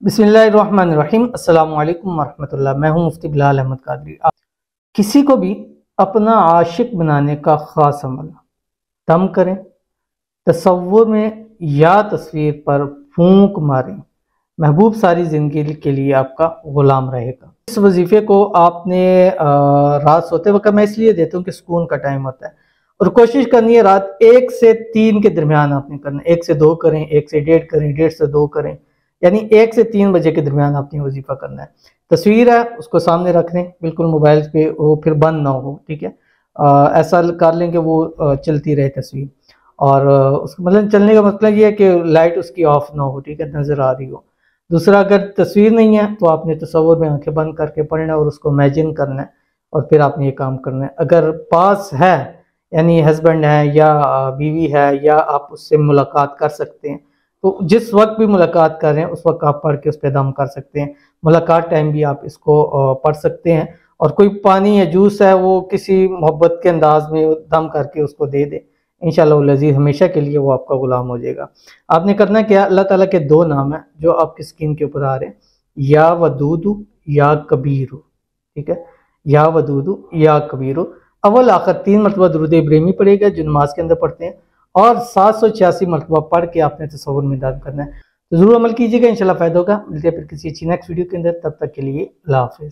बिस्मिल्लाहिर्रहमानिर्रहीम। अस्सलामु अलैकुम वरहमतुल्लाह। मैं हूं मुफ्ती बिलाल अहमद कादरी। किसी को भी अपना आशिक बनाने का ख़ास अमल, दम करें, तसव्वुर में या तस्वीर पर फूंक मारें, महबूब सारी ज़िंदगी के लिए आपका ग़ुलाम रहेगा। इस वजीफ़े को आपने रात सोते वक्त मैं इसलिए देता हूँ कि सुकून का टाइम होता है, और कोशिश करनी है रात 1 से 3 के दरमियान आपने करना है। 1 से 2 करें, 1 से 1:30 करें, 1:30 से 2 करें, यानी 1 से 3 बजे के दरमियान आपने वजीफ़ा करना है। तस्वीर है उसको सामने रख लें, बिल्कुल मोबाइल पे वो फिर बंद ना हो, ठीक है। ऐसा कर लें कि वो चलती रहे तस्वीर, और उसका मतलब चलने का मतलब ये है कि लाइट उसकी ऑफ ना हो, ठीक है, नज़र आ रही हो। दूसरा, अगर तस्वीर नहीं है तो आपने तसव्वुर में आंखें बंद करके पढ़ना है और उसको इमेजिन करना है, और फिर आपने ये काम करना है। अगर पास है, यानी हस्बैंड है या बीवी है, या आप उससे मुलाकात कर सकते हैं, तो जिस वक्त भी मुलाकात कर रहे हैं उस वक्त आप पढ़ के उस पर दम कर सकते हैं। मुलाकात टाइम भी आप इसको पढ़ सकते हैं, और कोई पानी या जूस है वो किसी मोहब्बत के अंदाज में दम करके उसको दे दे, इंशाअल्लाह लजीज हमेशा के लिए वो आपका गुलाम हो जाएगा। आपने करना क्या, अल्लाह ताला के 2 नाम है जो आपकी स्क्रीन के ऊपर आ रहे हैं, या वदूदु या कबीरु, ठीक है। या वदूदु या कबीरु, अव्वल आखिर 3 मरतबा दुरूद इब्राहिमी पढ़ेगा जो नमाज के अंदर पढ़ते हैं, और 786 मरतबा पढ़ के आपने तसव्वुर में दम करना है। तो जरूर अमल कीजिएगा, इंशाल्लाह फ़ायदा होगा। मिलते हैं फिर किसी अच्छी नेक्स्ट वीडियो के अंदर, तब तक के लिए अल्लाह हाफ़िज़।